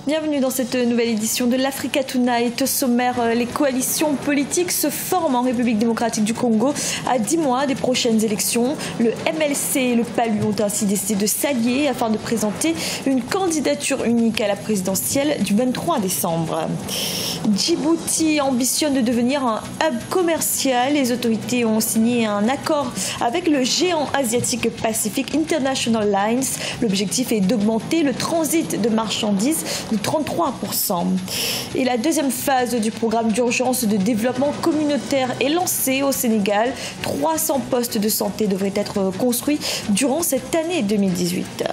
Bienvenue dans cette nouvelle édition de l'Africa Tonight. Au sommaire, les coalitions politiques se forment en République démocratique du Congo à 10 mois des prochaines élections. Le MLC et le PALU ont ainsi décidé de s'allier afin de présenter une candidature unique à la présidentielle du 23 décembre. Djibouti ambitionne de devenir un hub commercial. Les autorités ont signé un accord avec le géant asiatique Pacific International Lines. L'objectif est d'augmenter le transit de marchandises de 33%. Et la deuxième phase du programme d'urgence de développement communautaire est lancée au Sénégal. 300 postes de santé devraient être construits durant cette année 2018.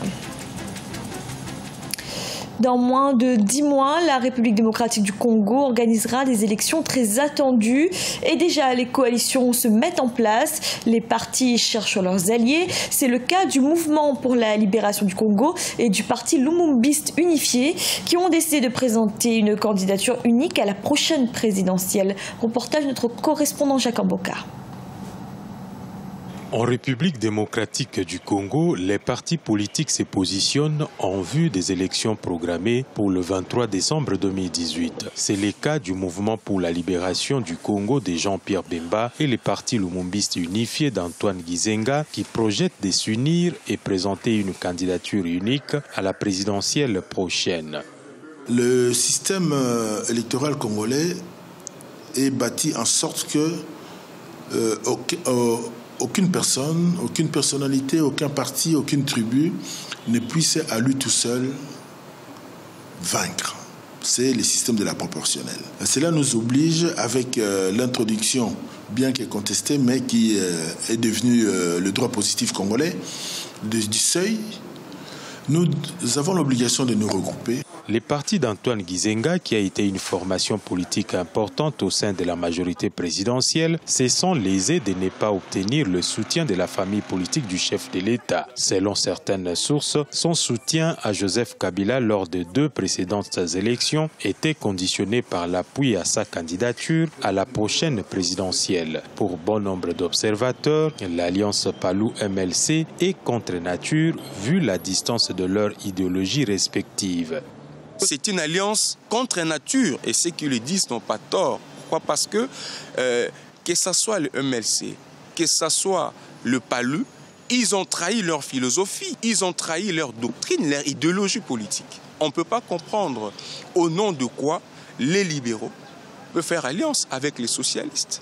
Dans moins de 10 mois, la République démocratique du Congo organisera des élections très attendues. Et déjà, les coalitions se mettent en place. Les partis cherchent leurs alliés. C'est le cas du Mouvement pour la libération du Congo et du parti Lumumbiste Unifié qui ont décidé de présenter une candidature unique à la prochaine présidentielle. Reportage de notre correspondant Jacques Amboka. En République démocratique du Congo, les partis politiques se positionnent en vue des élections programmées pour le 23 décembre 2018. C'est le cas du Mouvement pour la libération du Congo de Jean-Pierre Bemba et le parti Lumumbiste Unifié d'Antoine Gizenga qui projettent de s'unir et présenter une candidature unique à la présidentielle prochaine. Le système électoral congolais est bâti en sorte que aucune personne, aucune personnalité, aucun parti, aucune tribu ne puisse à lui tout seul vaincre. C'est le système de la proportionnelle. Cela nous oblige, avec l'introduction, bien qu'elle contestée, mais qui est devenue le droit positif congolais, du seuil, nous avons l'obligation de nous regrouper. Les partis d'Antoine Gizenga, qui a été une formation politique importante au sein de la majorité présidentielle, se sont lésés de ne pas obtenir le soutien de la famille politique du chef de l'État. Selon certaines sources, son soutien à Joseph Kabila lors de 2 précédentes élections était conditionné par l'appui à sa candidature à la prochaine présidentielle. Pour bon nombre d'observateurs, l'alliance PALU-MLC est contre nature vu la distance de leur idéologie respective. C'est une alliance contre nature et ceux qui le disent n'ont pas tort. Pourquoi? Parce que ce soit le MLC, que ce soit le PALU, ils ont trahi leur philosophie, ils ont trahi leur doctrine, leur idéologie politique. On ne peut pas comprendre au nom de quoi les libéraux peuvent faire alliance avec les socialistes.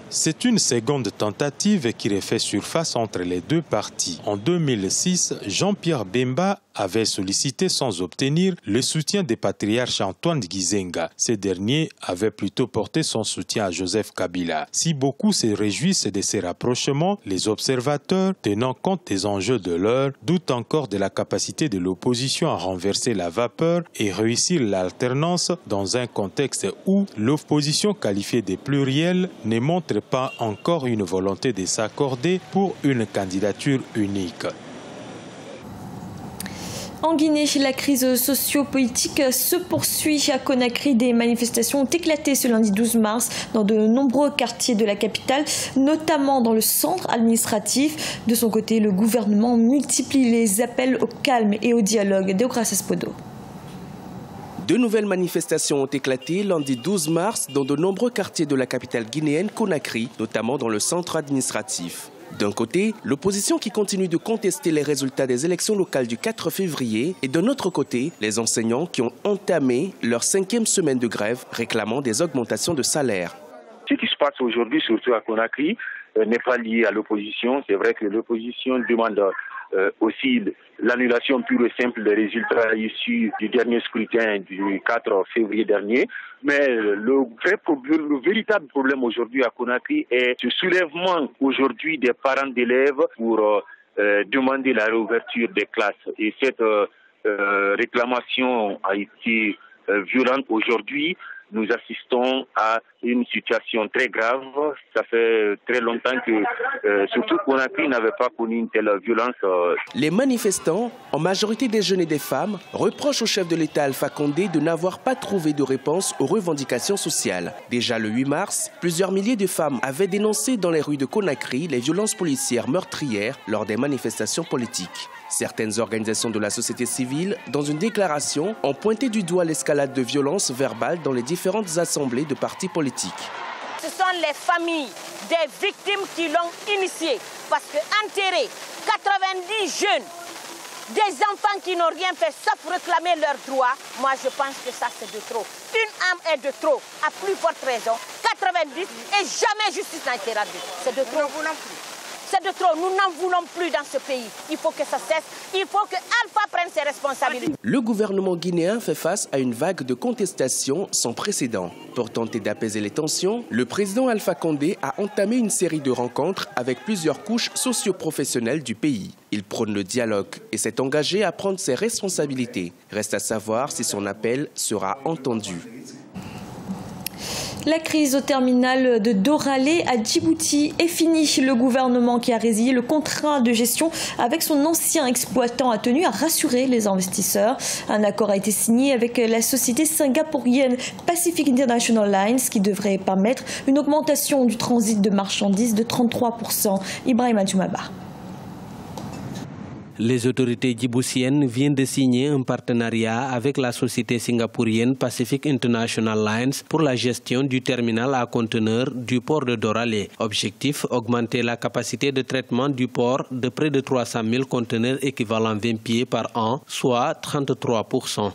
C'est une seconde tentative qui refait surface entre les 2 partis. En 2006, Jean-Pierre Bemba avait sollicité sans obtenir le soutien des patriarches Antoine Gizenga. Ce dernier avait plutôt porté son soutien à Joseph Kabila. Si beaucoup se réjouissent de ces rapprochements, les observateurs, tenant compte des enjeux de l'heure, doutent encore de la capacité de l'opposition à renverser la vapeur et réussir l'alternance dans un contexte où l'opposition qualifiée de plurielle ne montre pas encore une volonté de s'accorder pour une candidature unique. En Guinée, la crise socio-politique se poursuit à Conakry. Des manifestations ont éclaté ce lundi 12 mars dans de nombreux quartiers de la capitale, notamment dans le centre administratif. De son côté, le gouvernement multiplie les appels au calme et au dialogue. Deokrasas Podo. De nouvelles manifestations ont éclaté lundi 12 mars dans de nombreux quartiers de la capitale guinéenne Conakry, notamment dans le centre administratif. D'un côté, l'opposition qui continue de contester les résultats des élections locales du 4 février et d'un autre côté, les enseignants qui ont entamé leur 5e semaine de grève réclamant des augmentations de salaire. Ce qui se passe aujourd'hui, surtout à Conakry, n'est pas lié à l'opposition. C'est vrai que l'opposition demande aussi l'annulation pure et simple des résultats issus du dernier scrutin du 4 février dernier. Mais le véritable problème aujourd'hui à Conakry est ce soulèvement aujourd'hui des parents d'élèves pour demander la réouverture des classes. Et cette réclamation a été violente aujourd'hui. nous assistons à une situation très grave. Ça fait très longtemps que, surtout Conakry n'avait pas connu une telle violence. Les manifestants, en majorité des jeunes et des femmes, reprochent au chef de l'État Alpha Condé de n'avoir pas trouvé de réponse aux revendications sociales. Déjà le 8 mars, plusieurs milliers de femmes avaient dénoncé dans les rues de Conakry les violences policières meurtrières lors des manifestations politiques. Certaines organisations de la société civile, dans une déclaration, ont pointé du doigt l'escalade de violences verbales dans les différentes assemblées de partis politiques. Ce sont les familles des victimes qui l'ont initié. Parce que enterrer 90 jeunes, des enfants qui n'ont rien fait sauf réclamer leurs droits, moi je pense que ça c'est de trop. Une âme est de trop, à plus forte raison. 90 et jamais justice n'a été rendue. C'est de trop. C'est de trop, nous n'en voulons plus dans ce pays. Il faut que ça cesse, il faut que Alpha prenne ses responsabilités. Le gouvernement guinéen fait face à une vague de contestations sans précédent. Pour tenter d'apaiser les tensions, le président Alpha Condé a entamé une série de rencontres avec plusieurs couches socio-professionnelles du pays. Il prône le dialogue et s'est engagé à prendre ses responsabilités. Reste à savoir si son appel sera entendu. La crise au terminal de Doralé à Djibouti est finie. Le gouvernement qui a résilié le contrat de gestion avec son ancien exploitant a tenu à rassurer les investisseurs. Un accord a été signé avec la société singapourienne Pacific International Lines qui devrait permettre une augmentation du transit de marchandises de 33%. Ibrahim Adjoumaba. Les autorités djiboutiennes viennent de signer un partenariat avec la société singapourienne Pacific International Lines pour la gestion du terminal à conteneurs du port de Doralé. Objectif, augmenter la capacité de traitement du port de près de 300 000 conteneurs équivalent 20 pieds par an, soit 33%.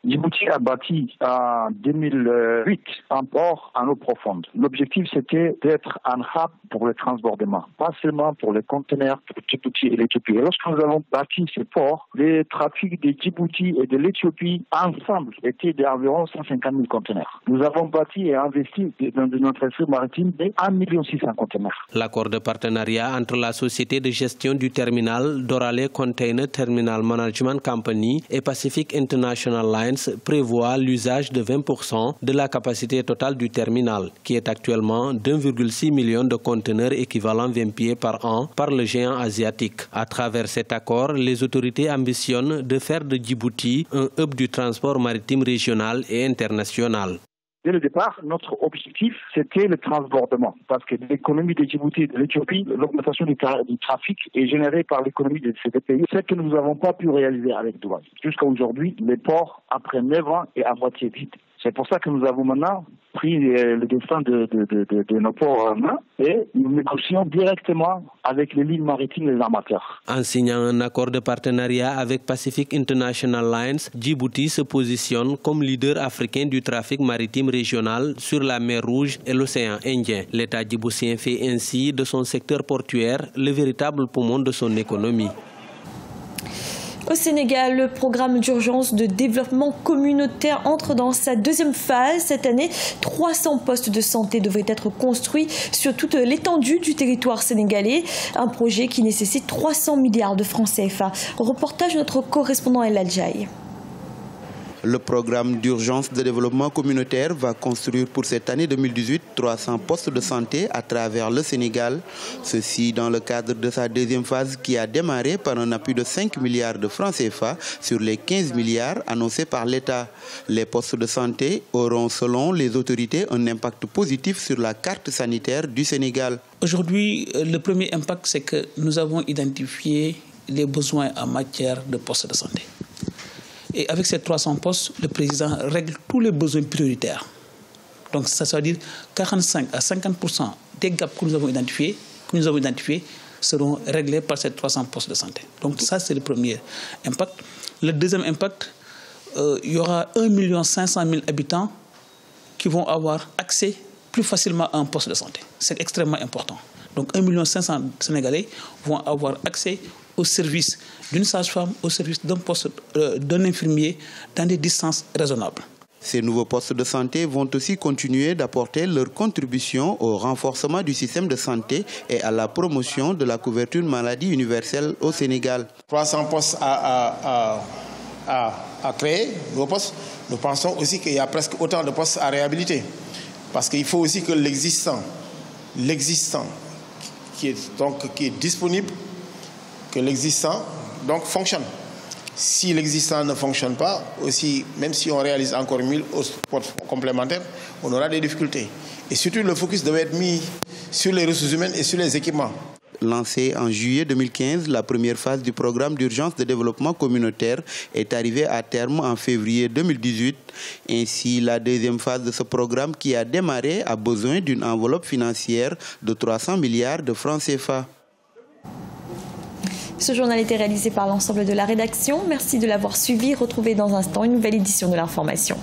Djibouti a bâti en 2008 un port en eau profonde. L'objectif, c'était d'être un hub pour le transbordement, pas seulement pour les conteneurs pour Djibouti et l'Éthiopie. Et lorsque nous avons bâti ce port, le trafic de Djibouti et de l'Éthiopie ensemble était d'environ 150 000 conteneurs. Nous avons bâti et investi dans notre réseau maritime de 1 600 000 conteneurs. L'accord de partenariat entre la société de gestion du terminal Doralé Container Terminal Management Company et Pacific International Lines prévoit l'usage de 20% de la capacité totale du terminal, qui est actuellement d'1,6 million de conteneurs équivalent 20 pieds par an par le géant asiatique. À travers cet accord, les autorités ambitionnent de faire de Djibouti un hub du transport maritime régional et international. Dès le départ, notre objectif, c'était le transbordement. Parce que l'économie de Djibouti et de l'Éthiopie, l'augmentation du trafic est générée par l'économie de ces deux pays. C'est que nous n'avons pas pu réaliser avec Douane. Jusqu'à aujourd'hui, les ports, après 9 ans, est à moitié vide. C'est pour ça que nous avons maintenant pris le destin de nos ports en main et nous négocions directement avec les lignes maritimes et les armateurs. En signant un accord de partenariat avec Pacific International Lines, Djibouti se positionne comme leader africain du trafic maritime régional sur la mer Rouge et l'océan Indien. L'État djiboutien fait ainsi de son secteur portuaire le véritable poumon de son économie. Au Sénégal, le programme d'urgence de développement communautaire entre dans sa deuxième phase. Cette année, 300 postes de santé devraient être construits sur toute l'étendue du territoire sénégalais. Un projet qui nécessite 300 milliards de francs CFA. Reportage de notre correspondant El Adjaï. Le programme d'urgence de développement communautaire va construire pour cette année 2018 300 postes de santé à travers le Sénégal. Ceci dans le cadre de sa deuxième phase qui a démarré par un appui de 5 milliards de francs CFA sur les 15 milliards annoncés par l'État. Les postes de santé auront, selon les autorités, un impact positif sur la carte sanitaire du Sénégal. Aujourd'hui, le premier impact, c'est que nous avons identifié les besoins en matière de postes de santé. Et avec ces 300 postes, le président règle tous les besoins prioritaires. Donc ça veut dire 45 à 50% des gaps que nous avons identifiés seront réglés par ces 300 postes de santé. Donc ça, c'est le premier impact. Le deuxième impact, il y aura 1 500 000 habitants qui vont avoir accès plus facilement à un poste de santé. C'est extrêmement important. Donc 1 500 000 Sénégalais vont avoir accès au service d'une sage-femme, au service d'un poste d'un infirmier dans des distances raisonnables. Ces nouveaux postes de santé vont aussi continuer d'apporter leur contribution au renforcement du système de santé et à la promotion de la couverture maladie universelle au Sénégal. 300 postes à à créer nos postes, nous pensons aussi qu'il y a presque autant de postes à réhabiliter. Parce qu'il faut aussi que l'existant qui est disponible, que l'existant donc fonctionne. Si l'existant ne fonctionne pas, aussi, même si on réalise encore 1000 postes complémentaires, on aura des difficultés. Et surtout, le focus devait être mis sur les ressources humaines et sur les équipements. Lancée en juillet 2015, la première phase du programme d'urgence de développement communautaire est arrivée à terme en février 2018. Ainsi, la deuxième phase de ce programme qui a démarré a besoin d'une enveloppe financière de 300 milliards de francs CFA. Ce journal a été réalisé par l'ensemble de la rédaction. Merci de l'avoir suivi. Retrouvez dans un instant une nouvelle édition de l'information.